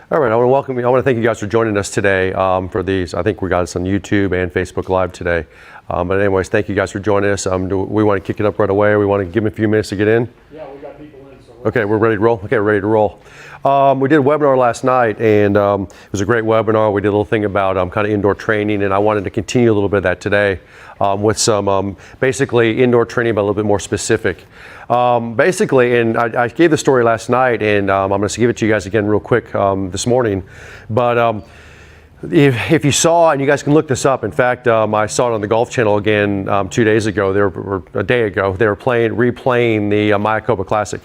All right, I want to welcome you. I want to thank you guys for joining us today for these. I think we got us on YouTube and Facebook Live today. But anyways, thank you guys for joining us. We want to kick it up right away. We want to give them a few minutes to get in. Yeah, we got people in. So okay, we're ready to roll. Okay, we're ready to roll. We did a webinar last night, and it was a great webinar. We did a little thing about kind of indoor training, and I wanted to continue a little bit of that today with some basically indoor training, but a little bit more specific. Basically, and I gave the story last night, and I'm going to give it to you guys again real quick this morning. But if you saw, and you guys can look this up. In fact, I saw it on the Golf Channel again 2 days ago. Or a day ago. They were replaying the Mayakoba Classic,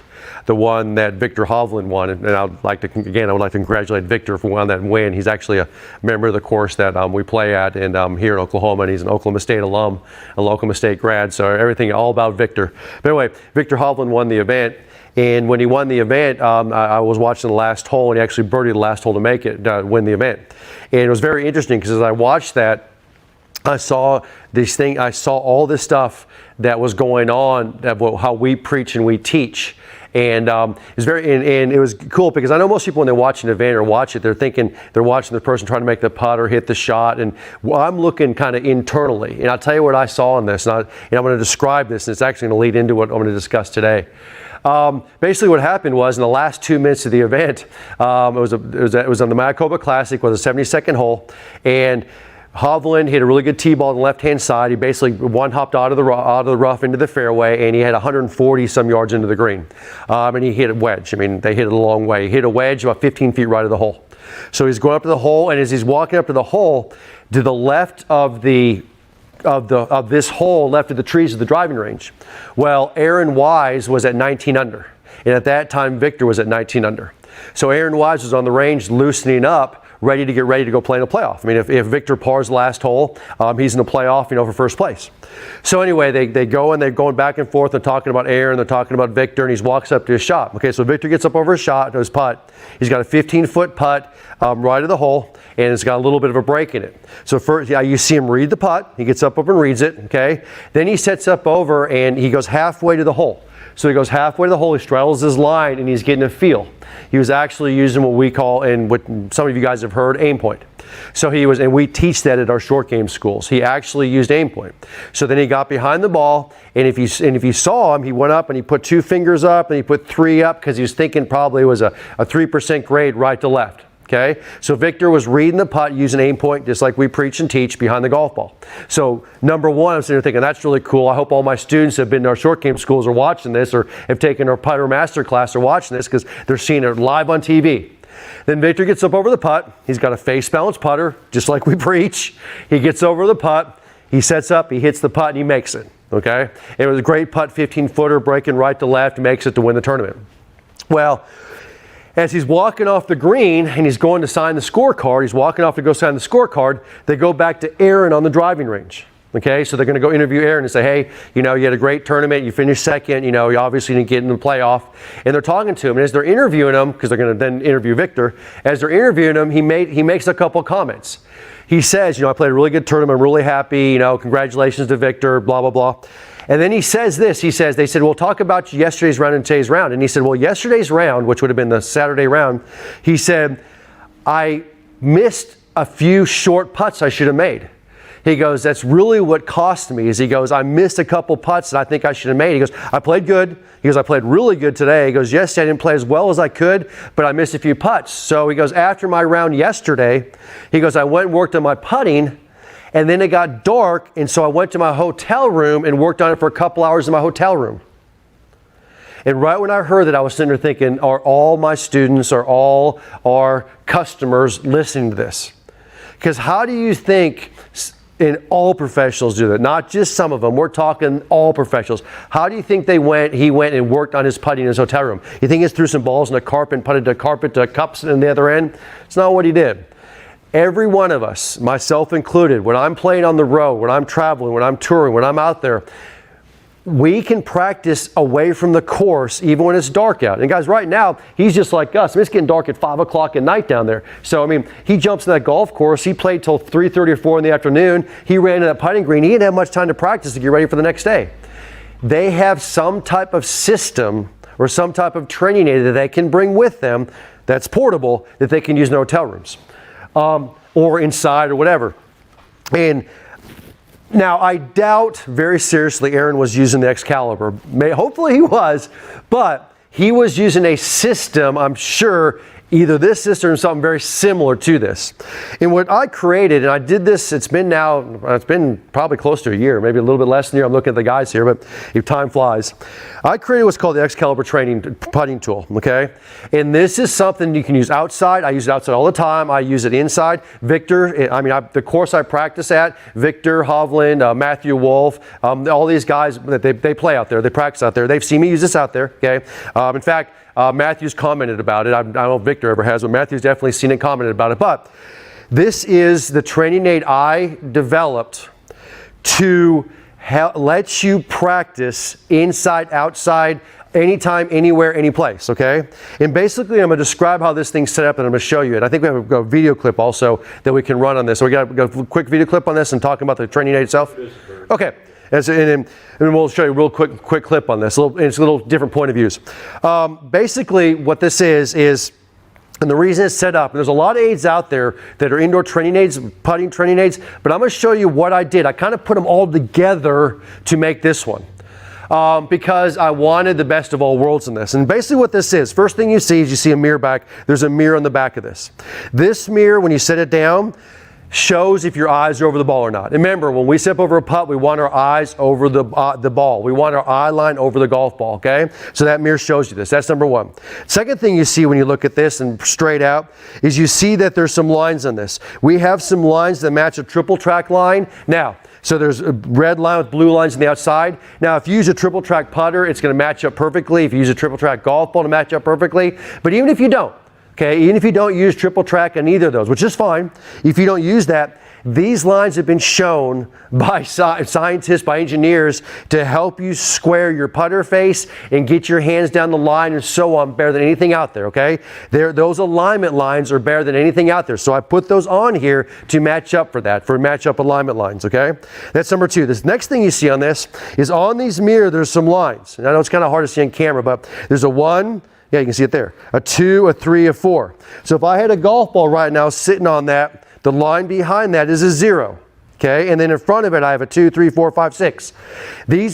the one that Viktor Hovland won. And I would like to congratulate Viktor for winning that win. He's actually a member of the course that we play at, and here in Oklahoma. And he's an Oklahoma State alum, an Oklahoma State grad. So everything all about Viktor. But anyway, Viktor Hovland won the event. And when he won the event, I was watching the last hole, and he actually birdied the last hole to make it, win the event. And it was very interesting because as I watched that, I saw all this stuff that was going on, how we preach and we teach. And it's and it was cool because I know most people when they watch an event or watch it, they're thinking they're watching the person trying to make the putt or hit the shot. And I'm looking kind of internally. And I'll tell you what I saw in this, and I'm going to describe this, and it's actually going to lead into what I'm going to discuss today. Basically what happened was in the last 2 minutes of the event, it was on the Mayakoba Classic, was a 72nd hole, and Hovland hit a really good tee ball on the left-hand side. He basically one-hopped out of the rough into the fairway, and he had 140 some yards into the green. And he hit a wedge. I mean, they hit it a long way. He hit a wedge about 15 feet right of the hole. So he's going up to the hole, and as he's walking up to the hole, to the left of this hole, left of the trees of the driving range. Well, Aaron Wise was at 19 under. And at that time, Viktor was at 19 under. So Aaron Wise was on the range loosening up, ready to go play in a playoff. I mean, if Viktor pars the last hole, he's in the playoff, for first place. So anyway, they go and they're going back and forth. They're talking about Aaron, they're talking about Viktor, and he walks up to his shot. Okay, so Viktor gets up over his shot, to his putt. He's got a 15-foot putt right of the hole, and it's got a little bit of a break in it. So first, you see him read the putt. He gets up and reads it, okay? Then he sets up over, and he goes halfway to the hole. So he goes halfway to the hole, he straddles his line, and he's getting a feel. He was actually using what we call, and what some of you guys have heard, AimPoint. So he was, and we teach that at our short game schools. He actually used AimPoint. So then he got behind the ball, and if you saw him, he went up and he put 2 fingers up, and he put 3 up because he was thinking probably it was a 3% grade right to left. Okay, so Viktor was reading the putt using AimPoint just like we preach and teach behind the golf ball. So number one, I'm sitting there thinking that's really cool. I hope all my students have been to our short game schools are watching this, or have taken our putter master class or watching this because they're seeing it live on TV. Then Viktor gets up over the putt. He's got a face balanced putter just like we preach. He gets over the putt. He sets up. He hits the putt and he makes it. Okay, it was a great putt, 15-footer, breaking right to left, makes it to win the tournament. Well, as he's walking off the green and he's going to sign the scorecard, he's walking off to go sign the scorecard, they go back to Aaron on the driving range. Okay, so they're going to go interview Aaron and say, hey, you had a great tournament, you finished second, you obviously didn't get in the playoff. And they're talking to him, and as they're interviewing him, because they're going to then interview Viktor, as they're interviewing him, he makes a couple comments. He says, I played a really good tournament, I'm really happy, congratulations to Viktor, blah, blah, blah. And then he says this, they said, well, talk about yesterday's round and today's round. And he said, well, yesterday's round, which would have been the Saturday round, he said, I missed a few short putts I should have made. He goes, that's really what cost me, he goes, I missed a couple putts that I think I should have made. He goes, I played good. He goes, I played really good today. He goes, yes, I didn't play as well as I could, but I missed a few putts. So he goes, after my round yesterday, he goes, I went and worked on my putting, and then it got dark, and so I went to my hotel room and worked on it for a couple hours in my hotel room. And right when I heard that, I was sitting there thinking, are all my students, are all our customers listening to this? Because how do you think, and all professionals do that, not just some of them, we're talking all professionals. How do you think he went and worked on his putting in his hotel room? You think he threw some balls in the carpet and putted the carpet to cups in the other end? It's not what he did. Every one of us, myself included, when I'm playing on the road, when I'm traveling, when I'm touring, when I'm out there, we can practice away from the course even when it's dark out. And guys, right now, he's just like us. It's getting dark at 5 o'clock at night down there. So, he jumps in that golf course. He played till 3:30 or 4 in the afternoon. He ran to that putting green. He didn't have much time to practice to get ready for the next day. They have some type of system or some type of training aid that they can bring with them that's portable that they can use in hotel rooms or inside or whatever. And now I doubt very seriously Aaron was using the Excalibur. Hopefully he was, but he was using a system, I'm sure, either this system or something very similar to this. And what I created, and I did this, it's been probably close to a year, maybe a little bit less than a year. I'm looking at the guys here, but if time flies. I created what's called the Excalibur training putting tool, okay? And this is something you can use outside. I use it outside all the time. I use it inside. Victor, the course I practice at, Viktor Hovland, Matthew Wolf, all these guys, they play out there, they practice out there. They've seen me use this out there, okay? In fact, Matthew's commented about it. I don't know if Victor ever has, but Matthew's definitely seen it, commented about it. But this is the training aid I developed to let you practice inside, outside, anytime, anywhere, any place, okay? And basically, I'm going to describe how this thing's set up, and I'm going to show you it. I think we have a video clip also that we can run on this. So we got a quick video clip on this and talking about the training aid itself. Okay. And we'll show you a real quick clip on this. It's a little different point of views. Basically, what this is, and the reason it's set up, and there's a lot of aids out there that are indoor training aids, putting training aids, but I'm going to show you what I did. I kind of put them all together to make this one. Because I wanted the best of all worlds in this. And basically what this is, first thing you see is you see a mirror back. There's a mirror on the back of this. This mirror, when you set it down, shows if your eyes are over the ball or not. Remember, when we step over a putt, we want our eyes over the ball. We want our eye line over the golf ball, okay? So that mirror shows you this. That's number one. Second thing you see when you look at this and straight out is you see that there's some lines on this. We have some lines that match a triple track line. Now, so there's a red line with blue lines on the outside. Now, if you use a triple track putter, it's going to match up perfectly. If you use a triple track golf ball, to match up perfectly. But even if you don't, okay, even if you don't use triple track on either of those, which is fine, if you don't use that, these lines have been shown by scientists, by engineers, to help you square your putter face and get your hands down the line and so on better than anything out there, okay? Those alignment lines are better than anything out there. So I put those on here to match up for that, for match up alignment lines, okay? That's number two. This next thing you see on this is on these mirrors, there's some lines. And I know it's kind of hard to see on camera, but there's a 1, yeah, you can see it there, a 2, a 3, a 4. So if I had a golf ball right now sitting on that, the line behind that is a 0, okay? And then in front of it, I have a 2, 3, 4, 5, 6. These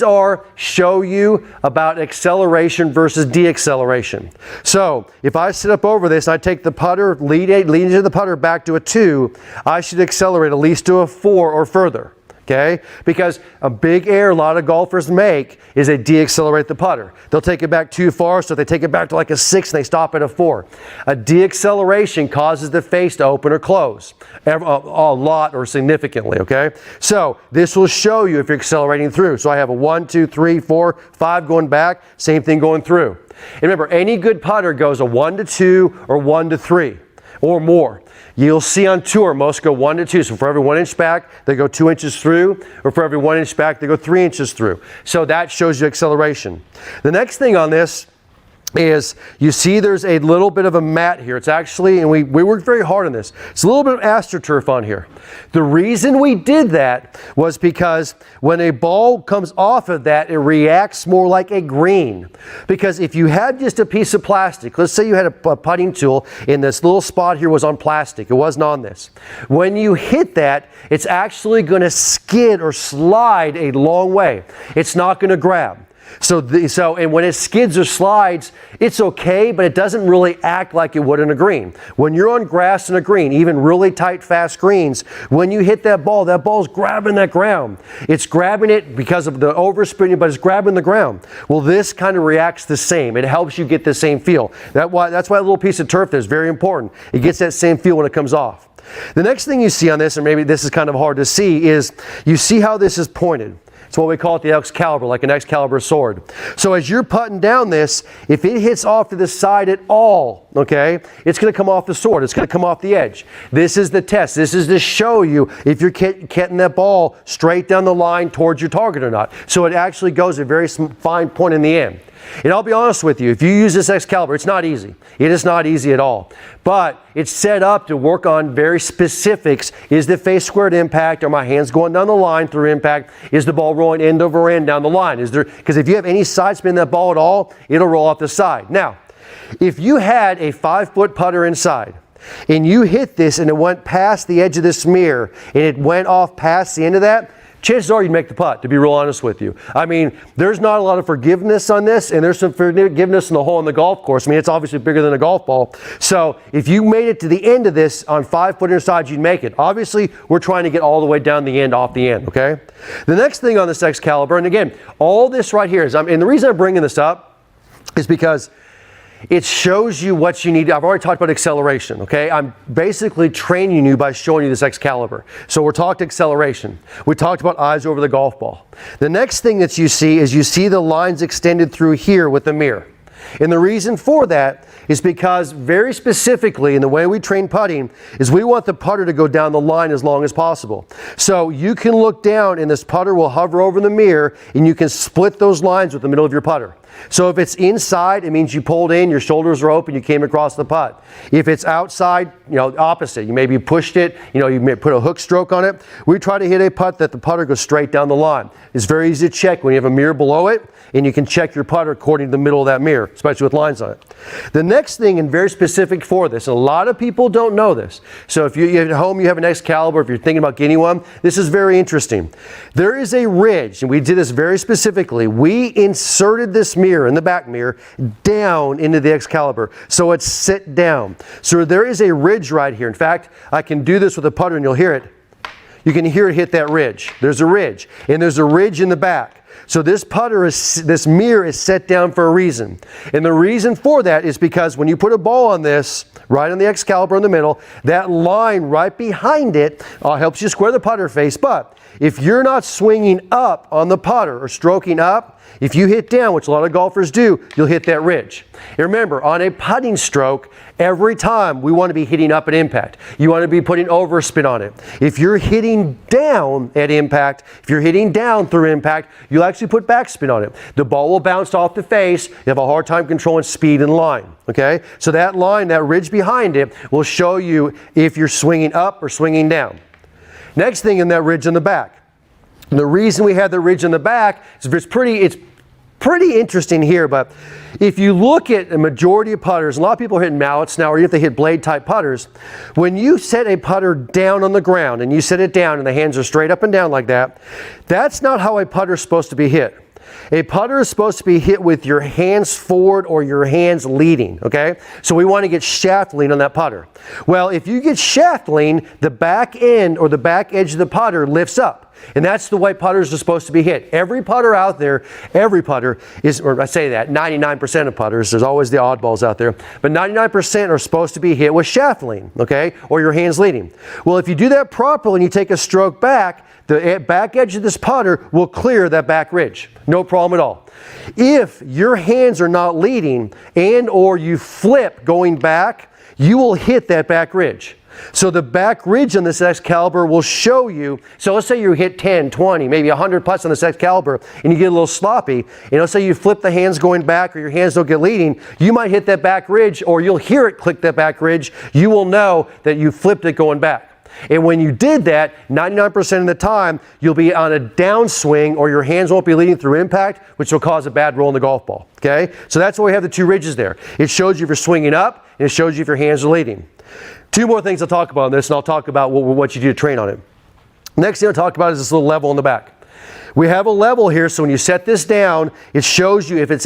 show you about acceleration versus deceleration. So if I sit up over this and I take the putter, lead into the putter back to a 2, I should accelerate at least to a 4 or further. Okay? Because a big error a lot of golfers make is they deaccelerate the putter. They'll take it back too far, so they take it back to like a 6 and they stop at a 4. A deacceleration causes the face to open or close a lot or significantly, okay? So this will show you if you're accelerating through. So I have a 1, 2, 3, 4, 5 going back, same thing going through. And remember, any good putter goes a 1 to 2 or 1 to 3 or more. You'll see on tour, most go 1 to 2. So for every 1 inch back, they go 2 inches through, or for every 1 inch back, they go 3 inches through. So that shows you acceleration. The next thing on this is you see there's a little bit of a mat here. It's actually, and we worked very hard on this, it's a little bit of AstroTurf on here. The reason we did that was because when a ball comes off of that, it reacts more like a green. Because if you had just a piece of plastic, let's say you had a putting tool and this little spot here was on plastic, it wasn't on this. When you hit that, it's actually going to skid or slide a long way. It's not going to grab. And when it skids or slides, it's okay, but it doesn't really act like it would in a green. When you're on grass in a green, even really tight, fast greens, when you hit that ball's grabbing that ground. It's grabbing it because of the overspinning, but it's grabbing the ground. Well, this kind of reacts the same. It helps you get the same feel. That's why a little piece of turf there is very important. It gets that same feel when it comes off. The next thing you see on this, and maybe this is kind of hard to see, is you see how this is pointed. It's what we call it the Excalibur, like an Excalibur sword. So as you're putting down this, if it hits off to the side at all, okay, it's going to come off the sword. It's going to come off the edge. This is the test. This is to show you if you're getting that ball straight down the line towards your target or not. So it actually goes a very fine point in the end. And I'll be honest with you, if you use this Excalibur, it's not easy. It is not easy at all. But it's set up to work on very specifics. Is the face squared impact? Are my hands going down the line through impact? Is the ball rolling end over end down the line? Because if you have any side spin that ball at all, it'll roll off the side. Now, If you had a 5-foot putter inside, and you hit this and it went past the edge of this mirror, and it went off past the end of that, chances are you'd make the putt, to be real honest with you. I mean, there's not a lot of forgiveness on this, and there's some forgiveness in the hole on the golf course. I mean, it's obviously bigger than a golf ball. So if you made it to the end of this on 5-foot inside, you'd make it. Obviously, we're trying to get all the way down the end, off the end, okay? The next thing on this Excalibur, and again, all this right here is, and the reason I'm bringing this up is because it shows you what you need. I've already talked about acceleration, okay? I'm basically training you by showing you this Excalibur. So we're talking acceleration. We talked about eyes over the golf ball. The next thing that you see is you see the lines extended through here with the mirror. And the reason for that is because very specifically in the way we train putting is we want the putter to go down the line as long as possible. So you can look down and this putter will hover over the mirror and you can split those lines with the middle of your putter. So if it's inside, it means you pulled in, your shoulders are open, you came across the putt. If it's outside, opposite. You maybe pushed it, you may put a hook stroke on it. We try to hit a putt that the putter goes straight down the line. It's very easy to check when you have a mirror below it, and you can check your putter according to the middle of that mirror, especially with lines on it. The next thing, and very specific for this, and a lot of people don't know this. So if you at home you have an Excalibur, if you're thinking about getting one, this is very interesting. There is a ridge, and we did this very specifically. We inserted this mirror in the back mirror down into the Excalibur, so it's sit down. So there is a ridge right here. In fact, I can do this with a putter and you'll hear it. You can hear it hit that ridge. There's a ridge, and there's a ridge in the back. So this mirror is set down for a reason. And the reason for that is because when you put a ball on this, right on the Excalibur in the middle, that line right behind it helps you square the putter face. But if you're not swinging up on the putter or stroking up, if you hit down, which a lot of golfers do, you'll hit that ridge. And remember, on a putting stroke, every time we want to be hitting up at impact. You want to be putting overspin on it. If you're hitting down at impact, if you're hitting down through impact, you'll actually put backspin on it. The ball will bounce off the face. You have a hard time controlling speed and line. Okay? So that line, that ridge behind it, will show you if you're swinging up or swinging down. Next thing in that ridge in the back. And the reason we have the ridge in the back is it's pretty interesting here, but if you look at a majority of putters, a lot of people are hitting mallets now, or if they hit blade type putters, when you set a putter down on the ground and you set it down and the hands are straight up and down like that, that's not how a putter is supposed to be hit. A putter is supposed to be hit with your hands forward or your hands leading, okay? So we want to get shaft lean on that putter. Well, if you get shaft lean, the back end or the back edge of the putter lifts up. And that's the way putters are supposed to be hit. Every putter out there, every putter is, or I say that, 99% of putters, there's always the oddballs out there, but 99% are supposed to be hit with shaft lean, okay? Or your hands leading. Well, if you do that properly and you take a stroke back, the back edge of this putter will clear that back ridge. No problem at all. If your hands are not leading and or you flip going back, you will hit that back ridge. So the back ridge on this Excalibur will show you, so let's say you hit 10, 20, maybe 100 putts on this Excalibur and you get a little sloppy, and let's say you flip the hands going back or your hands don't get leading, you might hit that back ridge or you'll hear it click that back ridge. You will know that you flipped it going back. And when you did that, 99% of the time, you'll be on a downswing or your hands won't be leading through impact, which will cause a bad roll in the golf ball, okay? So that's why we have the two ridges there. It shows you if you're swinging up, and it shows you if your hands are leading. Two more things I'll talk about on this, and I'll talk about what you do to train on it. Next thing I'll talk about is this little level in the back. We have a level here, so when you set this down, it shows you if it's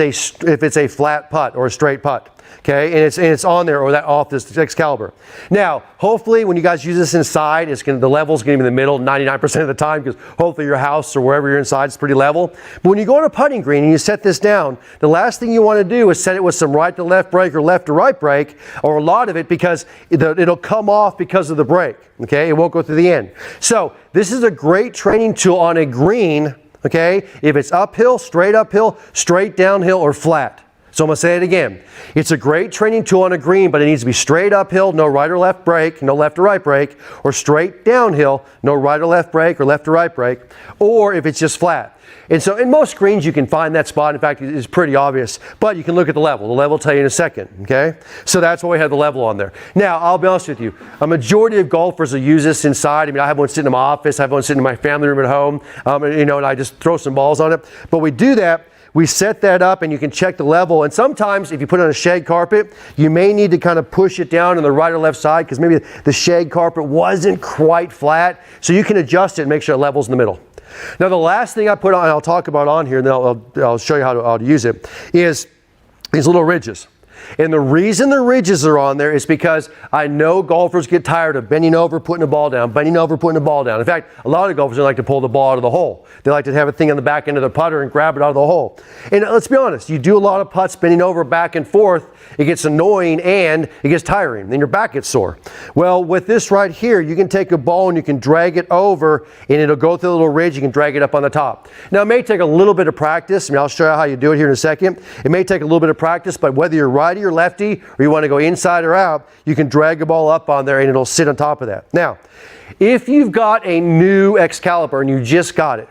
a flat putt or a straight putt. Okay, and it's on there or that off this Excalibur. Now, hopefully, when you guys use this inside, the level's going to be in the middle 99% of the time, because hopefully your house or wherever you're inside is pretty level. But when you go on a putting green and you set this down, the last thing you want to do is set it with some right to left break or left to right break, or a lot of it, because it'll come off because of the break. Okay, it won't go through the end. So this is a great training tool on a green. Okay, if it's uphill, straight downhill, or flat. So I'm going to say it again. It's a great training tool on a green, but it needs to be straight uphill, no right or left break, no left or right break, or straight downhill, no right or left break or left or right break, or if it's just flat. And so in most greens you can find that spot. In fact, it's pretty obvious, but you can look at the level. The level will tell you in a second, okay? So that's why we have the level on there. Now, I'll be honest with you. A majority of golfers will use this inside. I mean, I have one sitting in my office. I have one sitting in my family room at home, and I just throw some balls on it. But we do that. we set that up and you can check the level. And sometimes if you put it on a shag carpet, you may need to kind of push it down on the right or left side because maybe the shag carpet wasn't quite flat. So you can adjust it and make sure it levels in the middle. Now the last thing I put on, I'll talk about on here, and then I'll show you how to use it, is these little ridges. And the reason the ridges are on there is because I know golfers get tired of bending over, putting the ball down, bending over, putting the ball down. In fact, a lot of golfers don't like to pull the ball out of the hole. They like to have a thing on the back end of the putter and grab it out of the hole. And let's be honest, you do a lot of putts bending over back and forth, it gets annoying and it gets tiring. Then your back gets sore. Well, with this right here, you can take a ball and you can drag it over and it'll go through the little ridge. You can drag it up on the top. Now, it may take a little bit of practice. I mean, I'll show you how you do it here in a second. It may take a little bit of practice, but whether you're righty or lefty, or you want to go inside or out, you can drag the ball up on there and it'll sit on top of that. Now, if you've got a new Excalibur and you just got it,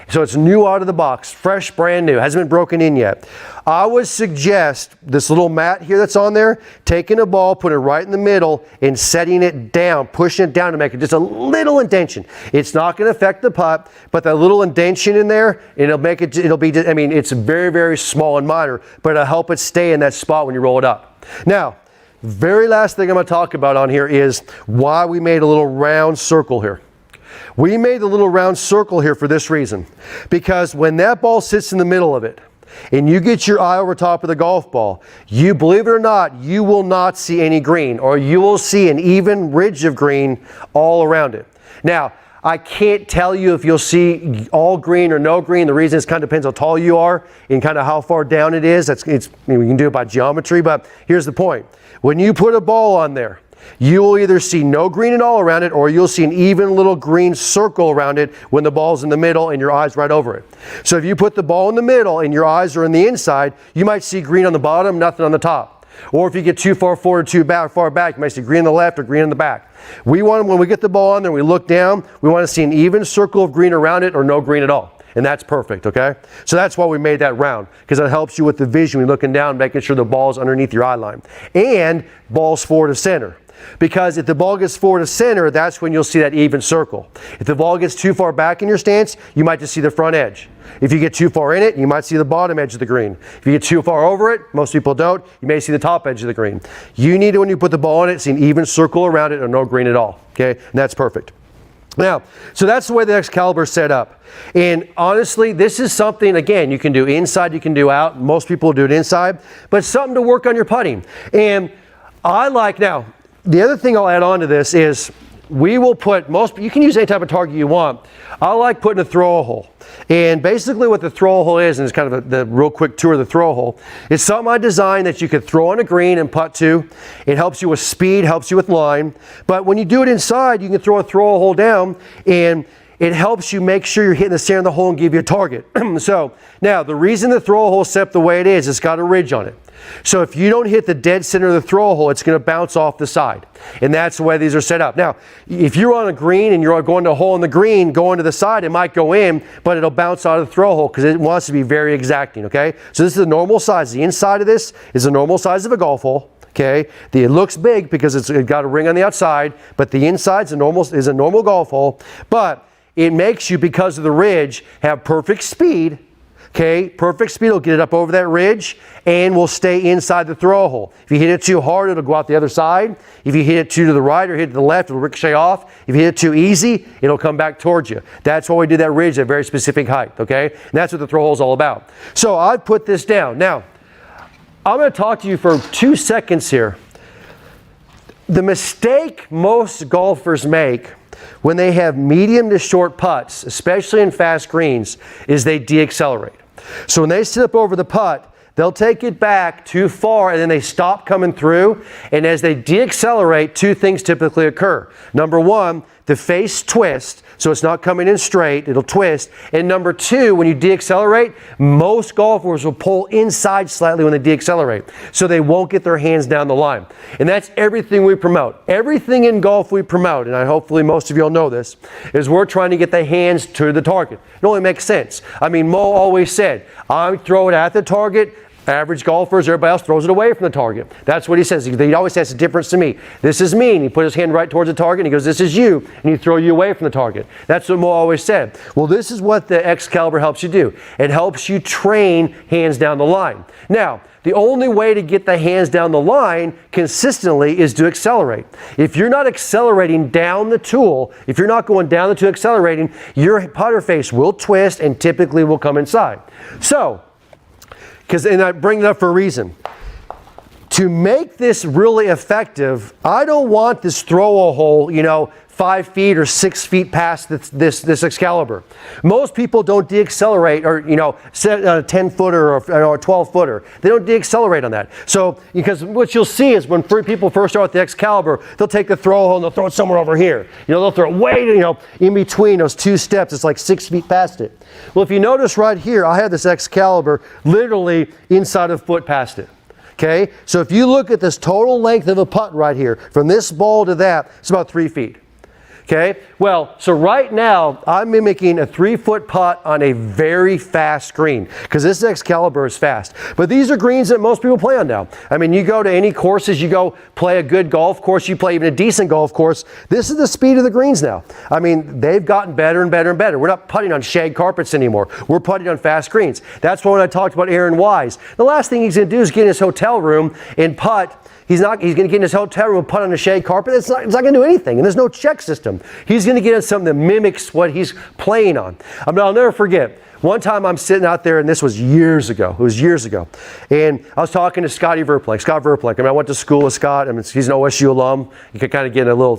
so it's new out of the box, fresh, brand new, hasn't been broken in yet, I would suggest this little mat here that's on there, taking a ball, putting it right in the middle and setting it down, pushing it down to make it just a little indentation. It's not going to affect the putt, but that little indentation in there, it'll make it, it'll be, I mean, it's very, very small and minor, but it'll help it stay in that spot when you roll it up. Now, very last thing I'm going to talk about on here is why we made a little round circle here. We made the little round circle here for this reason. Because when that ball sits in the middle of it, and you get your eye over top of the golf ball, you, believe it or not, you will not see any green, or you will see an even ridge of green all around it. Now, I can't tell you if you'll see all green or no green. The reason is kind of depends how tall you are and kind of how far down it is. We can do it by geometry, but here's the point. When you put a ball on there, you will either see no green at all around it, or you'll see an even little green circle around it when the ball's in the middle and your eye's right over it. So if you put the ball in the middle and your eyes are on the inside, you might see green on the bottom, nothing on the top. Or if you get too far forward or too far back, you might see green on the left or green in the back. We want, when we get the ball on there and we look down, we want to see an even circle of green around it or no green at all. And that's perfect, okay? So that's why we made that round, because it helps you with the vision when you're looking down, making sure the ball's underneath your eye line. And ball's forward of center. Because if the ball gets forward of center, that's when you'll see that even circle. If the ball gets too far back in your stance, you might just see the front edge. If you get too far in it, you might see the bottom edge of the green. If you get too far over it, most people don't, you may see the top edge of the green. You need to, when you put the ball in it, see an even circle around it or no green at all, okay? And that's perfect. Now, so that's the way the Excalibur is set up. And honestly, this is something, again, you can do inside, you can do out. Most people do it inside, but it's something to work on your putting. And I like, now, the other thing I'll add on to this is we will put you can use any type of target you want. I like putting a throw hole. And basically what the throw hole is, and it's kind of the real quick tour of the throw hole, it's something I designed that you could throw on a green and putt to. It helps you with speed, helps you with line. But when you do it inside, you can throw a throw hole down and it helps you make sure you're hitting the center of the hole and give you a target. So now the reason the throw hole is set up the way it is, it's got a ridge on it. So if you don't hit the dead center of the throw hole, it's going to bounce off the side. And that's the way these are set up. Now, if you're on a green and you're going to a hole in the green, going to the side, it might go in, but it'll bounce out of the throw hole because it wants to be very exacting, okay? So this is the normal size. The inside of this is the normal size of a golf hole. Okay, it looks big because it's got a ring on the outside, but the inside is a normal golf hole. But it makes you, because of the ridge, have perfect speed. Okay, perfect speed will get it up over that ridge and will stay inside the throw hole. If you hit it too hard, it'll go out the other side. If you hit it too to the right or hit it to the left, it'll ricochet off. If you hit it too easy, it'll come back towards you. That's why we do that ridge at a very specific height, okay? And that's what the throw hole is all about. So I've put this down. Now, I'm going to talk to you for 2 seconds here. The mistake most golfers make when they have medium to short putts, especially in fast greens, is they deaccelerate. So when they sit up over the putt, they'll take it back too far and then they stop coming through. And as they deaccelerate, two things typically occur. Number one, the face twists, so it's not coming in straight, it'll twist. And number two, when you deaccelerate, most golfers will pull inside slightly when they deaccelerate, so they won't get their hands down the line. And that's everything we promote. Everything in golf we promote, and hopefully most of you all know this, is we're trying to get the hands to the target. It only makes sense. I mean, Moe always said, I throw it at the target, Average golfers, everybody else throws it away from the target. That's what he says. He always says, it's a difference to me. This is me. And he put his hand right towards the target and he goes, this is you. And you throw you away from the target. That's what Moe always said. Well, this is what the Excalibur helps you do. It helps you train hands down the line. Now, the only way to get the hands down the line consistently is to accelerate. If you're not accelerating down the tool, if you're not going down the tool accelerating, your putter face will twist and typically will come inside. So, and I bring it up for a reason. To make this really effective, I don't want this throw a hole, 5 feet or 6 feet past this Excalibur. Most people don't deaccelerate, or set a 10-footer or a 12-footer. They don't deaccelerate on that. So, because what you'll see is when people first start with the Excalibur, they'll take the throw hole and they'll throw it somewhere over here. They'll throw it way, in between those 2 steps. It's like 6 feet past it. Well, if you notice right here, I have this Excalibur literally inside a foot past it. Okay, so if you look at this total length of a putt right here, from this ball to that, it's about 3 feet. Okay, well, so right now I'm mimicking a 3-foot putt on a very fast green because this Excalibur is fast. But these are greens that most people play on now. I mean, you go to any courses, you go play a good golf course, you play even a decent golf course. This is the speed of the greens now. I mean, they've gotten better and better and better. We're not putting on shag carpets anymore. We're putting on fast greens. That's why when I talked about Aaron Wise, the last thing he's going to do is get in his hotel room and putt. He's going to get in his hotel room and put on a shade carpet. It's not going to do anything, and there's no check system. He's going to get in something that mimics what he's playing on. I mean, I'll never forget. One time I'm sitting out there, and this was years ago. It was years ago. And I was talking to Scott Verplank. I mean, I went to school with Scott. I mean, he's an OSU alum. You can kind of get a little,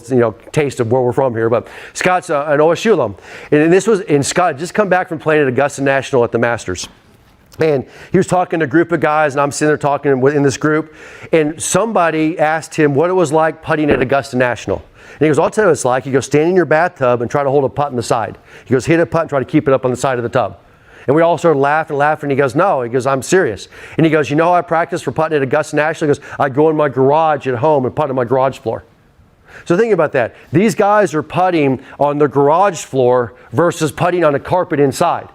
taste of where we're from here. But Scott's an OSU alum. And Scott had just come back from playing at Augusta National at the Masters. And he was talking to a group of guys, and I'm sitting there talking in this group, and somebody asked him what it was like putting at Augusta National. And he goes, I'll tell you what it's like. He goes, stand in your bathtub and try to hold a putt on the side. He goes, hit a putt and try to keep it up on the side of the tub. And we all started laughing. And he goes, no. He goes, I'm serious. And he goes, how I practice for putting at Augusta National? He goes, I go in my garage at home and putt on my garage floor. So think about that. These guys are putting on the garage floor versus putting on a carpet inside.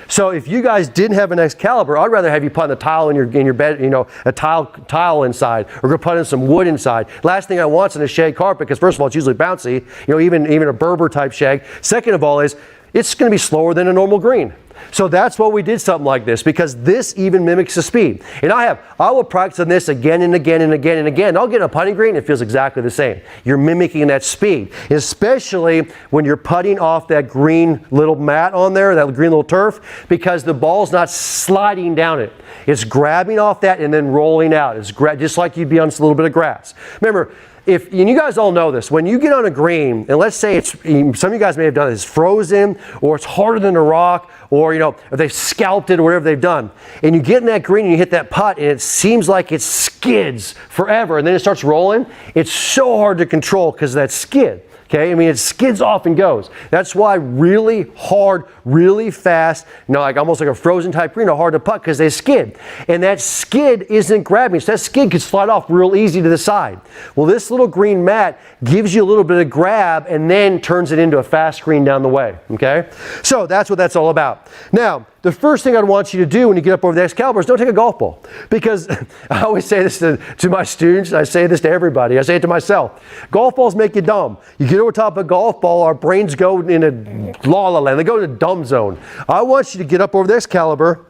So if you guys didn't have an Excalibur, I'd rather have you put on a tile in your bed, a tile inside, or go put in some wood inside. Last thing I want is in a shag carpet, because first of all, it's usually bouncy, even a Berber type shag. Second of all is, it's going to be slower than a normal green. So that's why we did something like this, because this even mimics the speed. And I will practice on this again and again and again and again. I'll get in a putting green, it feels exactly the same. You're mimicking that speed, especially when you're putting off that green little mat on there, that green little turf, because the ball's not sliding down it. It's grabbing off that and then rolling out. It's just like you'd be on a little bit of grass. Remember, and you guys all know this, when you get on a green, and let's say some of you guys may have done it, it's frozen, or it's harder than a rock, or if they've scalped it or whatever they've done, and you get in that green and you hit that putt and it seems like it skids forever, and then it starts rolling, it's so hard to control because of that skid. Okay, I mean, it skids off and goes. That's why really hard, really fast, like almost like a frozen type green, are hard to putt because they skid. And that skid isn't grabbing, so that skid could slide off real easy to the side. Well, this little green mat gives you a little bit of grab and then turns it into a fast green down the way. Okay, so that's what that's all about. Now, the first thing I'd want you to do when you get up over the Excalibur is don't take a golf ball. Because I always say this to my students, I say this to everybody, I say it to myself. Golf balls make you dumb. You get over top of a golf ball, our brains go in a la-la land, they go in a dumb zone. I want you to get up over the Excalibur,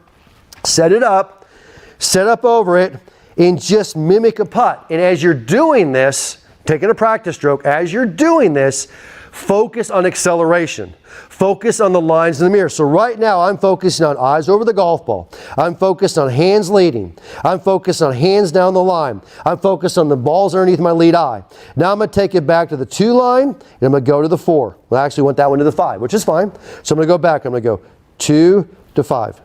set up over it, and just mimic a putt. And as you're doing this, taking a practice stroke, as you're doing this, focus on acceleration. Focus on the lines in the mirror. So right now I'm focusing on eyes over the golf ball. I'm focused on hands leading. I'm focused on hands down the line. I'm focused on the balls underneath my lead eye. Now I'm going to take it back to the 2 line, and I'm going to go to the 4. Well, I actually went that one to the 5, which is fine. So I'm going to go back. I'm going to go 2 to 5.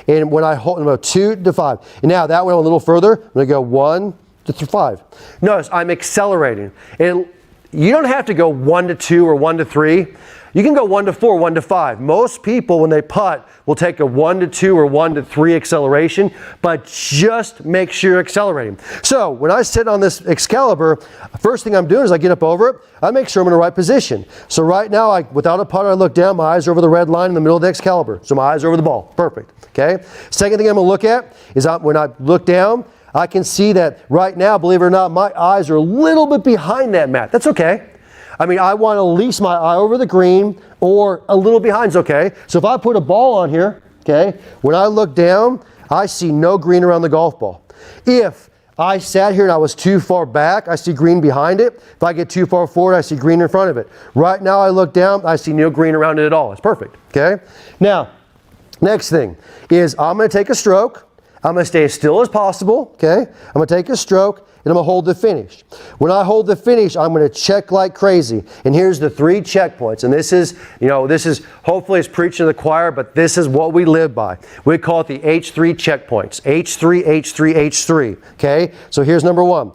And when I hold, I'm going to go 2 to 5. And now that went a little further. I'm going to go 1 to 5. Notice I'm accelerating. And you don't have to go 1 to 2 or 1 to 3. You can go 1 to 4, 1 to 5. Most people, when they putt, will take a 1 to 2 or 1 to 3 acceleration, but just make sure you're accelerating. So when I sit on this Excalibur, first thing I'm doing is I get up over it. I make sure I'm in the right position. So right now, without a putter, I look down. My eyes are over the red line in the middle of the Excalibur. So my eyes are over the ball. Perfect. Okay. Second thing I'm going to look at is when I look down, I can see that right now, believe it or not, my eyes are a little bit behind that mat. That's okay. I mean, I want at least my eye over the green or a little behind's okay. So if I put a ball on here, okay, when I look down, I see no green around the golf ball. If I sat here and I was too far back, I see green behind it. If I get too far forward, I see green in front of it. Right now I look down, I see no green around it at all. It's perfect, okay? Now, next thing is I'm going to take a stroke. I'm going to stay as still as possible, okay? I'm going to take a stroke, and I'm going to hold the finish. When I hold the finish, I'm going to check like crazy. And here's the 3 checkpoints. And this is, hopefully it's preaching to the choir, but this is what we live by. We call it the H3 checkpoints. H3, H3, H3, okay? So here's number 1.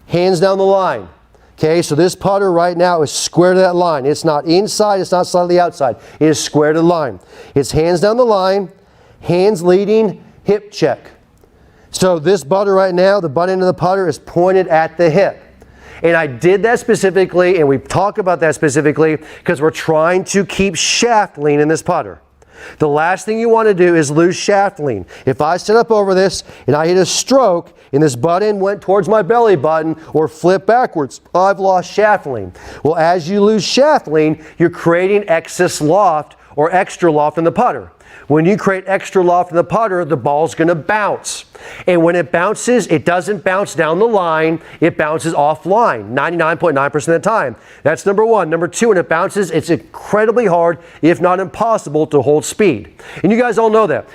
Hands down the line. Okay, so this putter right now is square to that line. It's not inside, it's not slightly outside. It is square to the line. It's hands down the line, hands leading, hip check. So this putter right now, the butt end of the putter is pointed at the hip. And I did that specifically, and we talk about that specifically because we're trying to keep shaft lean in this putter. The last thing you want to do is lose shaft lean. If I sit up over this and I hit a stroke and this butt end went towards my belly button or flip backwards, I've lost shaft lean. Well, as you lose shaft lean, you're creating excess loft or extra loft in the putter. When you create extra loft in the putter, the ball's going to bounce. And when it bounces, it doesn't bounce down the line, it bounces offline 99.9% of the time. That's number 1. Number 2, when it bounces, it's incredibly hard, if not impossible, to hold speed. And you guys all know that.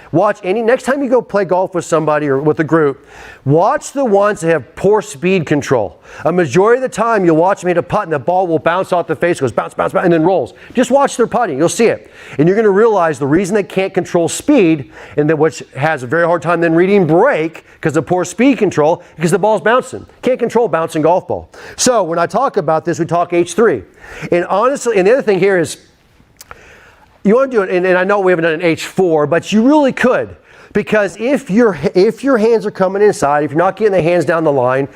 Next time you go play golf with somebody or with a group, watch the ones that have poor speed control. A majority of the time, you'll watch them hit a putt and the ball will bounce off the face, goes bounce, bounce, bounce, and then rolls. Just watch their putting, you'll see it. And you're going to realize the reason they can't control speed, and that which has a very hard time then reading break, because of poor speed control, because the ball's bouncing. Can't control bouncing golf ball. So when I talk about this, we talk H3. And honestly, and the other thing here is, you want to do it, and I know we haven't done an H4, but you really could. Because if your hands are coming inside, if you're not getting the hands down the line,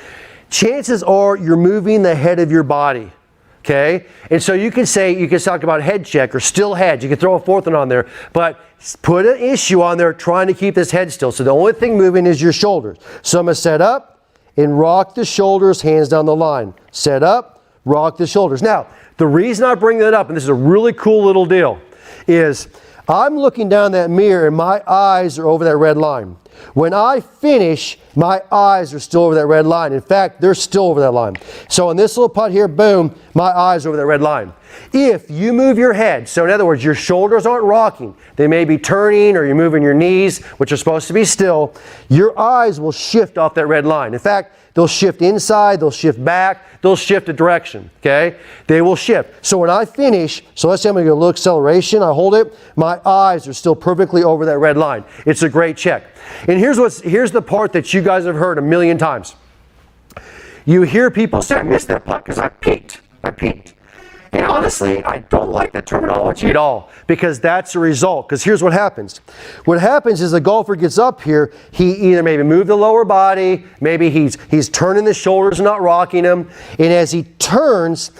chances are you're moving the head of your body. Okay? And so you can talk about head check or still head. You can throw a 4th one on there, but put an issue on there trying to keep this head still. So the only thing moving is your shoulders. So I'm going to set up and rock the shoulders, hands down the line. Set up, rock the shoulders. Now, the reason I bring that up, and this is a really cool little deal, is I'm looking down that mirror and my eyes are over that red line. When I finish, my eyes are still over that red line. In fact, they're still over that line. So on this little putt here, boom, my eyes are over that red line. If you move your head, so in other words, your shoulders aren't rocking, they may be turning or you're moving your knees, which are supposed to be still, your eyes will shift off that red line. In fact, they'll shift inside, they'll shift back, they'll shift a direction, okay? They will shift. So when I finish, so let's say I'm going to get a little acceleration, I hold it, my eyes are still perfectly over that red line. It's a great check. And here's the part that you guys have heard a million times. You hear people say, I missed that putt because I peeked. And honestly, I don't like the terminology at all, because that's the result. Because here's what happens. What happens is the golfer gets up here, he either maybe moved the lower body, maybe he's turning the shoulders, not rocking them, and as he turns,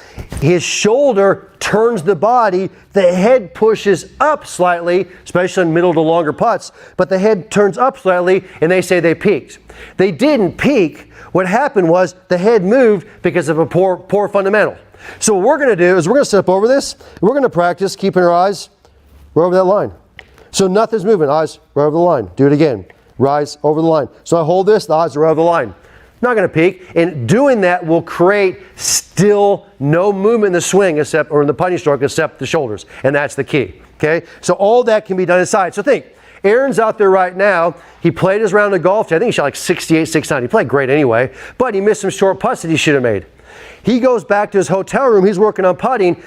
his shoulder turns the body, the head pushes up slightly, especially in middle to longer putts, but the head turns up slightly, and they say they peaked. They didn't peak. What happened was the head moved because of a poor fundamental. So what we're going to do is we're going to step over this. We're going to practice keeping our eyes right over that line. So nothing's moving. Eyes right over the line. Do it again. Rise over the line. So I hold this. The eyes are right over the line. Not going to peek. And doing that will create still no movement in the swing or in the putting stroke except the shoulders. And that's the key. Okay? So all that can be done inside. So think. Aaron's out there right now. He played his round of golf. I think he shot like 68, 69. He played great anyway. But he missed some short putts that he should have made. He goes back to his hotel room. He's working on putting.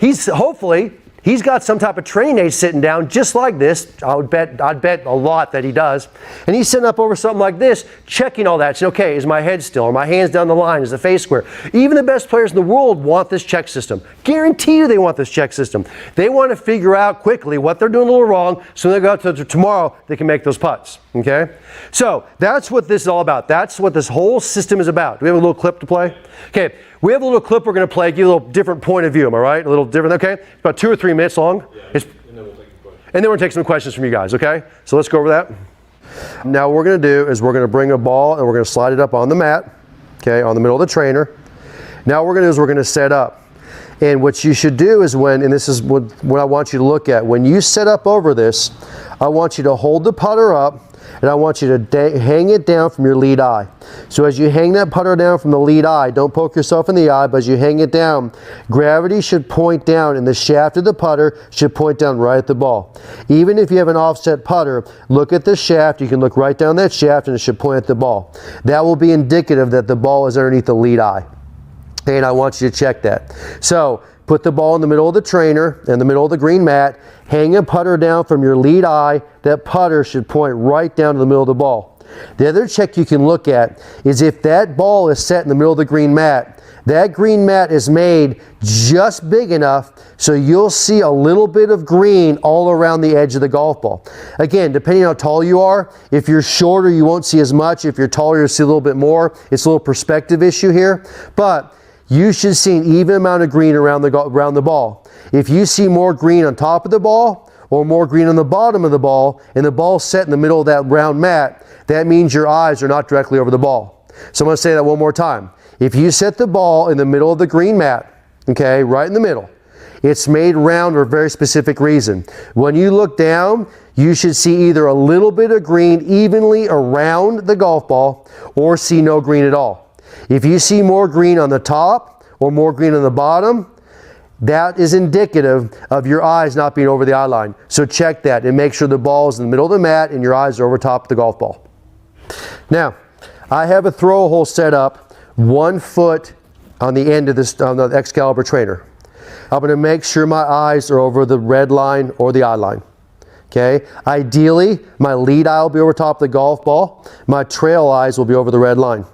Hopefully, He's got some type of training aid sitting down just like this. I'd bet a lot that he does. And he's sitting up over something like this, checking all that. Saying, okay, is my head still? Are my hands down the line? Is the face square? Even the best players in the world want this check system. Guarantee you they want this check system. They want to figure out quickly what they're doing a little wrong so when they go out to tomorrow, they can make those putts. Okay? So that's what this is all about. That's what this whole system is about. Do we have a little clip to play? Okay. We have a little clip we're going to play, give you a little different point of view, am I right? A little different, okay? It's about 2 or 3 minutes long. Yeah, and then we'll take some questions. And then we're going to take some questions from you guys, okay? So let's go over that. Now what we're going to do is we're going to bring a ball and we're going to slide it up on the mat, okay, on the middle of the trainer. Now what we're going to do is we're going to set up. And what you should do is and this is what I want you to look at, when you set up over this, I want you to hold the putter up and I want you to hang it down from your lead eye. So as you hang that putter down from the lead eye, don't poke yourself in the eye, but as you hang it down, gravity should point down and the shaft of the putter should point down right at the ball. Even if you have an offset putter, look at the shaft, you can look right down that shaft and it should point at the ball. That will be indicative that the ball is underneath the lead eye. And I want you to check that. So put the ball in the middle of the trainer, in the middle of the green mat, hang a putter down from your lead eye. That putter should point right down to the middle of the ball. The other check you can look at is if that ball is set in the middle of the green mat, that green mat is made just big enough so you'll see a little bit of green all around the edge of the golf ball. Again, depending on how tall you are, if you're shorter you won't see as much, if you're taller you'll see a little bit more. It's a little perspective issue here, but you should see an even amount of green around the ball. If you see more green on top of the ball or more green on the bottom of the ball and the ball's set in the middle of that round mat, that means your eyes are not directly over the ball. So I'm going to say that one more time. If you set the ball in the middle of the green mat, okay, right in the middle, it's made round for a very specific reason. When you look down, you should see either a little bit of green evenly around the golf ball or see no green at all. If you see more green on the top or more green on the bottom, that is indicative of your eyes not being over the eye line. So check that and make sure the ball is in the middle of the mat and your eyes are over top of the golf ball. Now, I have a throw hole set up 1 foot on the end of this on the Excalibur trainer. I'm going to make sure my eyes are over the red line or the eye line. Okay? Ideally, my lead eye will be over top of the golf ball. My trail eyes will be over the red line.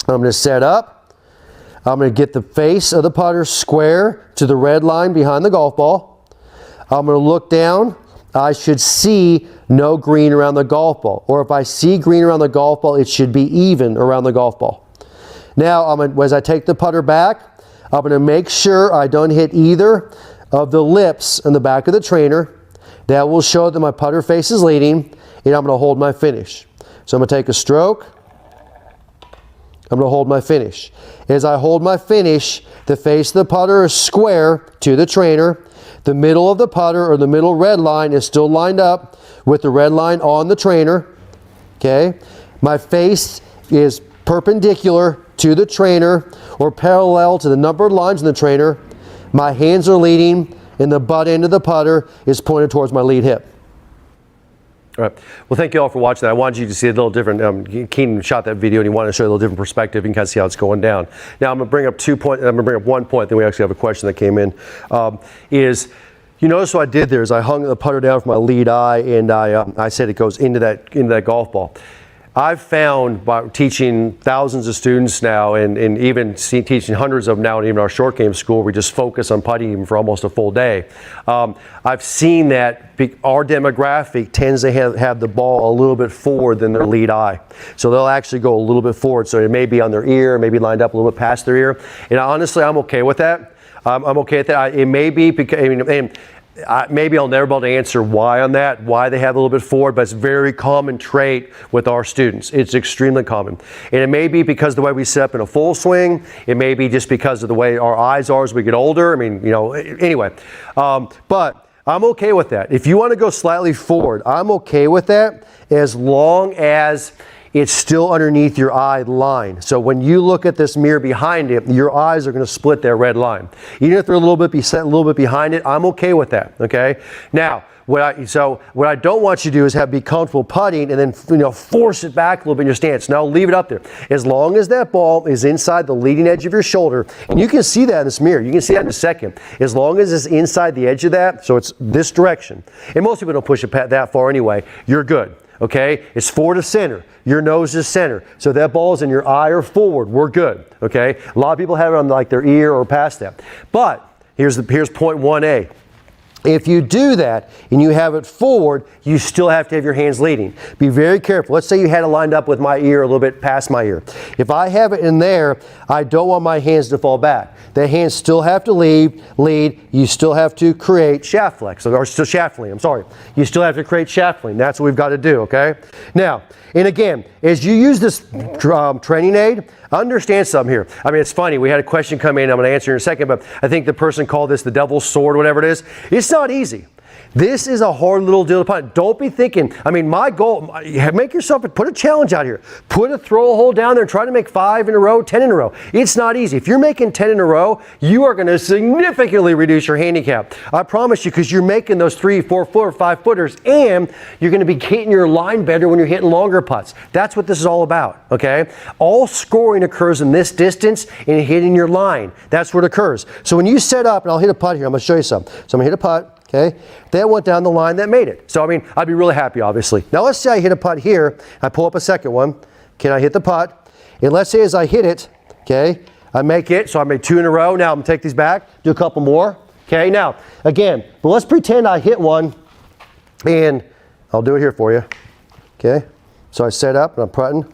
I'm going to set up. I'm going to get the face of the putter square to the red line behind the golf ball. I'm going to look down. I should see no green around the golf ball. Or if I see green around the golf ball, it should be even around the golf ball. Now, as I take the putter back, I'm going to make sure I don't hit either of the lips in the back of the trainer. That will show that my putter face is leading, and I'm going to hold my finish. So I'm going to take a stroke. I'm going to hold my finish. As I hold my finish, the face of the putter is square to the trainer. The middle of the putter, or the middle red line, is still lined up with the red line on the trainer. Okay? My face is perpendicular to the trainer or parallel to the numbered lines in the trainer. My hands are leading and the butt end of the putter is pointed towards my lead hip. All right. Well, thank you all for watching that. I wanted you to see a little different. Keenan shot that video and he wanted to show you a little different perspective. You can kind of see how it's going down. Now I'm going to bring up 2 points. I'm going to bring up 1 point. Then we actually have a question that came in. You notice what I did there is I hung the putter down from my lead eye and I said it goes into that golf ball. I've found by teaching thousands of students now and even teaching hundreds of them now, and even our short game school, we just focus on putting even for almost a full day. I've seen that our demographic tends to have the ball a little bit forward than their lead eye. So they'll actually go a little bit forward. So it may be on their ear, maybe lined up a little bit past their ear. And honestly, I'm okay with that. I'm okay with that. It may be because, maybe I'll never be able to answer why on that, why they have a little bit forward, but it's a very common trait with our students. It's extremely common. And it may be because of the way we set up in a full swing. It may be just because of the way our eyes are as we get older. Anyway. But I'm okay with that. If you want to go slightly forward, I'm okay with that as long as it's still underneath your eye line. So when you look at this mirror behind it, your eyes are going to split that red line. Even if they're a little bit behind it, I'm okay with that, okay? Now, what I don't want you to do is be comfortable putting and then force it back a little bit in your stance. Now leave it up there. As long as that ball is inside the leading edge of your shoulder, and you can see that in this mirror. You can see that in a second. As long as it's inside the edge of that, so it's this direction. And most people don't push it that far anyway. You're good. Okay, it's forward to center. Your nose is center. So that ball is in your eye or forward. We're good. Okay, a lot of people have it on like their ear or past that. But here's point 1A. If you do that and you have it forward, you still have to have your hands leading. Be very careful. Let's say you had it lined up with my ear a little bit past my ear. If I have it in there, I don't want my hands to fall back. The hands still have to lead. You still have to create shaft flex, or still shaft lean, I'm sorry. You still have to create shaft lean. That's what we've got to do, okay? Now, and again, as you use this training aid, understand something here. I mean, it's funny. We had a question come in. I'm going to answer in a second, but I think the person called this the devil's sword, whatever it is. It's not easy. This is a hard little deal to putt. Don't be thinking, I mean, my goal, make yourself, put a challenge out here. Put a throw hole down there and try to make 5 in a row, 10 in a row. It's not easy. If you're making 10 in a row, you are going to significantly reduce your handicap. I promise you, because you're making those 3, 4, 5 footers, and you're going to be hitting your line better when you're hitting longer putts. That's what this is all about, okay? All scoring occurs in this distance and hitting your line. That's what occurs. So when you set up, and I'll hit a putt here, I'm going to show you some. So I'm going to hit a putt. Okay, that went down the line that made it. So I mean, I'd be really happy, obviously. Now let's say I hit a putt here. I pull up a second one. Can I hit the putt? And let's say as I hit it, okay, I make it. So I made 2 in a row. Now I'm gonna take these back, do a couple more. Okay, now again, but let's pretend I hit one, and I'll do it here for you. Okay, so I set up and I'm putting.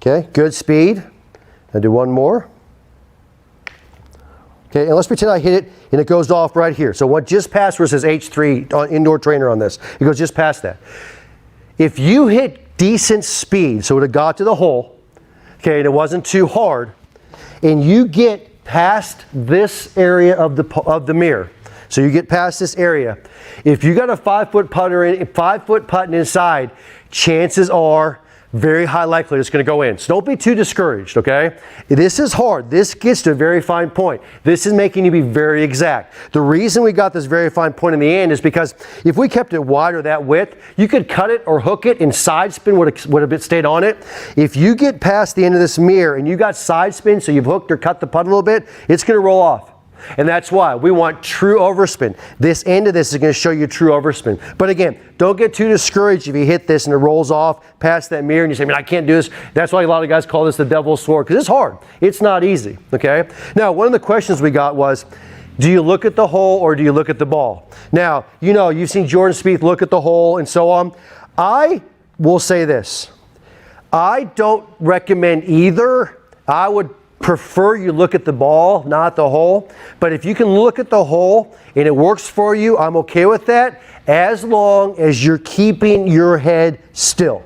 Okay, good speed. I do one more. Okay, and let's pretend I hit it and it goes off right here. So what just passed where it says H3 on indoor trainer on this, it goes just past that. If you hit decent speed, so it got to the hole, okay, and it wasn't too hard, and you get past this area of the mirror, so you get past this area, if you got a 5-foot putter in, 5-foot putting inside, chances are very high likelihood it's going to go in. So don't be too discouraged, okay? This is hard. This gets to a very fine point. This is making you be very exact. The reason we got this very fine point in the end is because if we kept it wide or that width, you could cut it or hook it and side spin would have stayed on it. If you get past the end of this mirror and you got side spin, so you've hooked or cut the putt a little bit, it's going to roll off. And that's why we want true overspin. This end of this is going to show you true overspin. But again, don't get too discouraged if you hit this and it rolls off past that mirror and you say, man, I can't do this. That's why a lot of guys call this the devil's sword, because it's hard. It's not easy, okay? Now, one of the questions we got was, do you look at the hole or do you look at the ball? Now, you know, you've seen Jordan Spieth look at the hole and so on. I will say this. I don't recommend either. I would prefer you look at the ball, not the hole. But if you can look at the hole and it works for you, I'm okay with that, as long as you're keeping your head still.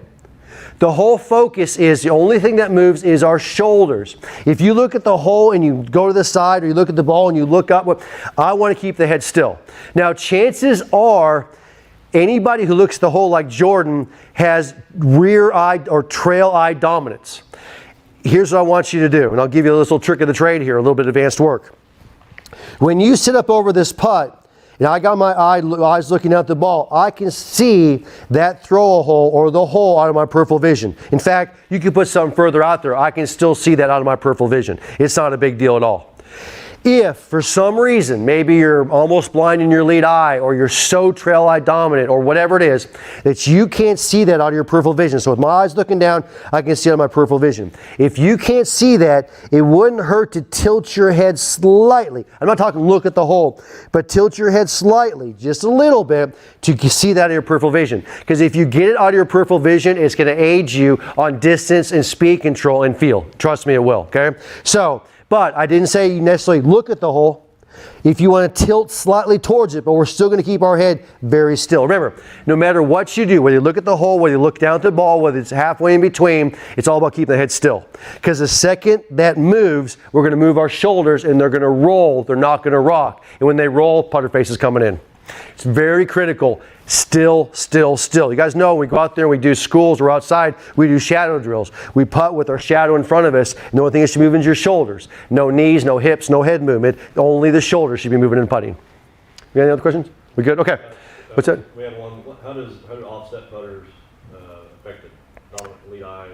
The whole focus is, the only thing that moves is our shoulders. If you look at the hole and you go to the side, or you look at the ball and you look up, I want to keep the head still. Now, chances are anybody who looks at the hole like Jordan has rear eye or trail eye dominance. Here's what I want you to do, and I'll give you a little trick of the trade here, a little bit of advanced work. When you sit up over this putt, and I got my eyes looking at the ball, I can see that throw hole or the hole out of my peripheral vision. In fact, you can put something further out there, I can still see that out of my peripheral vision. It's not a big deal at all. If for some reason, maybe you're almost blind in your lead eye, or you're so trail eye dominant, or whatever it is, that you can't see that out of your peripheral vision. So with my eyes looking down, I can see it out of my peripheral vision. If you can't see that, it wouldn't hurt to tilt your head slightly. I'm not talking look at the hole, but tilt your head slightly, just a little bit, to see that out of your peripheral vision. Because if you get it out of your peripheral vision, it's going to aid you on distance and speed control and feel. Trust me, it will, okay? So, but I didn't say you necessarily look at the hole. If you want to tilt slightly towards it, but we're still going to keep our head very still. Remember, no matter what you do, whether you look at the hole, whether you look down at the ball, whether it's halfway in between, it's all about keeping the head still. Because the second that moves, we're going to move our shoulders and they're going to roll, they're not going to rock. And when they roll, putter face is coming in. It's very critical. Still, still, still. You guys know when we go out there and we do schools or outside, we do shadow drills. We putt with our shadow in front of us. And the only thing that should move is your shoulders. No knees, no hips, no head movement. Only the shoulders should be moving in putting. You got any other questions? We good? Okay. What's that? We have one. How do offset putters affect the dominant lead eye?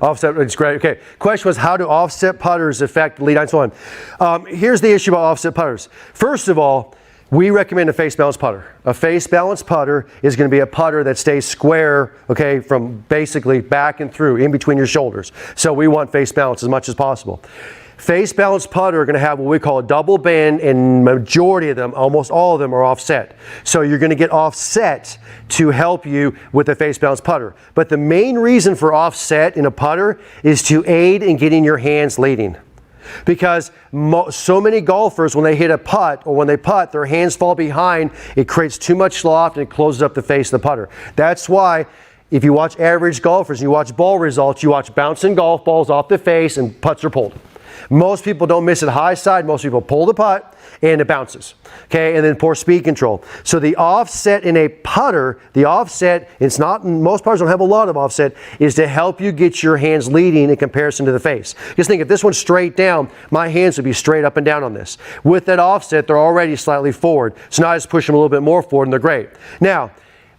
Offset, it's great. Okay. Question was, how do offset putters affect lead eye and so on? Here's the issue about offset putters. First of all, we recommend a face balanced putter. A face balanced putter is going to be a putter that stays square, okay, from basically back and through, in between your shoulders. So we want face balance as much as possible. Face balanced putter are going to have what we call a double bend, and majority of them, almost all of them, are offset. So you're going to get offset to help you with a face balanced putter. But the main reason for offset in a putter is to aid in getting your hands leading. Because so many golfers, when they hit a putt or when they putt, their hands fall behind. It creates too much loft and it closes up the face of the putter. That's why if you watch average golfers and you watch ball results, you watch bouncing golf balls off the face and putts are pulled. Most people don't miss it high side. Most people pull the putt and it bounces. Okay, and then poor speed control. So the offset in a putter, the offset, it's not, most putters don't have a lot of offset, is to help you get your hands leading in comparison to the face. Just think, if this one's straight down, my hands would be straight up and down on this. With that offset, they're already slightly forward. So now I just push them a little bit more forward and they're great. Now,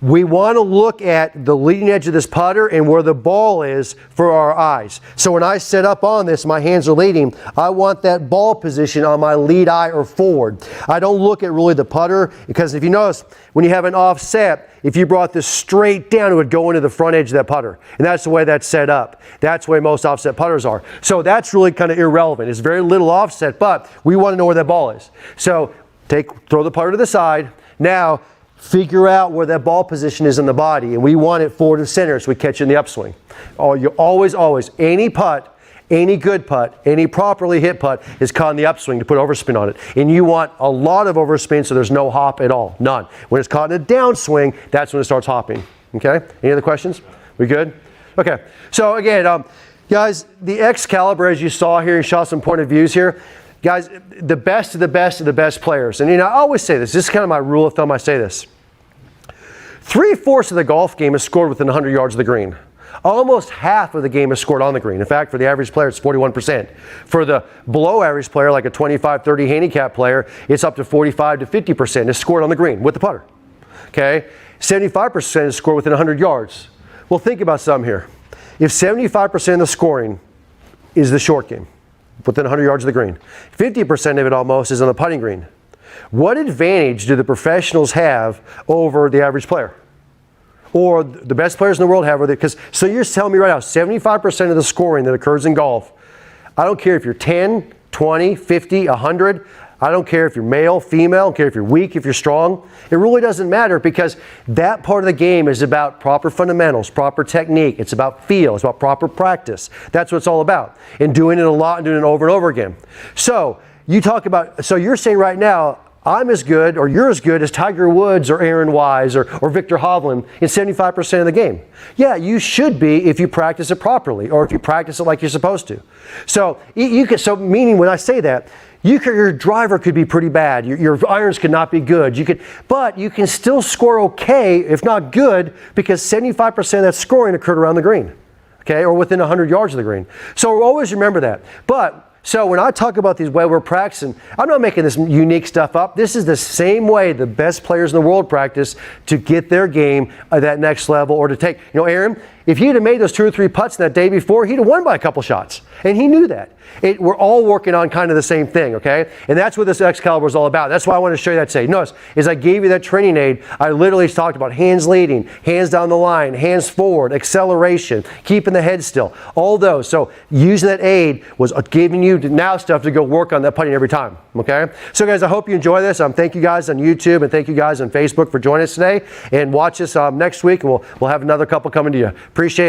we want to look at the leading edge of this putter and where the ball is for our eyes. So when I set up on this, my hands are leading, I want that ball position on my lead eye or forward. I don't look at really the putter, because if you notice, when you have an offset, if you brought this straight down, it would go into the front edge of that putter. And that's the way that's set up. That's the way most offset putters are. So that's really kind of irrelevant. It's very little offset, but we want to know where that ball is. So throw the putter to the side. Now, figure out where that ball position is in the body, and we want it forward of center so we catch in the upswing. Oh, you always, any putt, any good putt, any properly hit putt is caught in the upswing to put overspin on it. And you want a lot of overspin so there's no hop at all, none. When it's caught in a downswing, that's when it starts hopping. Okay, any other questions? We good? Okay, so again, guys, the Excalibur, as you saw here, and saw some point of views here, guys, the best of the best of the best players. And you know, I always say this is kind of my rule of thumb, I say this. 3/4 of the golf game is scored within 100 yards of the green. Almost half of the game is scored on the green. In fact, for the average player, it's 41%. For the below average player, like a 25-30 handicap player, it's up to 45 to 50% is scored on the green with the putter. Okay? 75% is scored within 100 yards. Well, think about something here. If 75% of the scoring is the short game, within 100 yards of the green, 50% of it almost is on the putting green. What advantage do the professionals have over the average player? Or the best players in the world have? So you're telling me right now, 75% of the scoring that occurs in golf, I don't care if you're 10, 20, 50, 100, I don't care if you're male, female, I don't care if you're weak, if you're strong. It really doesn't matter, because that part of the game is about proper fundamentals, proper technique. It's about feel. It's about proper practice. That's what it's all about. And doing it a lot and doing it over and over again. So you talk about, so you're saying right now, I'm as good or you're as good as Tiger Woods or Aaron Wise or Viktor Hovland in 75% of the game. Yeah, you should be if you practice it properly or if you practice it like you're supposed to. So meaning when I say that, your driver could be pretty bad. Your irons could not be good. But you can still score okay, if not good, because 75% of that scoring occurred around the green, okay, or within 100 yards of the green. So always remember that. So when I talk about these way we're practicing, I'm not making this unique stuff up. This is the same way the best players in the world practice to get their game at that next level, or to take, you know, Aaron, if he'd have made those 2 or 3 putts that day before, he'd have won by a couple shots. And he knew that. We're all working on kind of the same thing, okay? And that's what this Excalibur is all about. That's why I want to show you that today. Notice, as I gave you that training aid, I literally talked about hands leading, hands down the line, hands forward, acceleration, keeping the head still, all those. So using that aid was giving you now stuff to go work on that putting every time, okay? So guys, I hope you enjoy this. Thank you guys on YouTube and thank you guys on Facebook for joining us today. And watch us next week, and we'll have another couple coming to you. Appreciate it.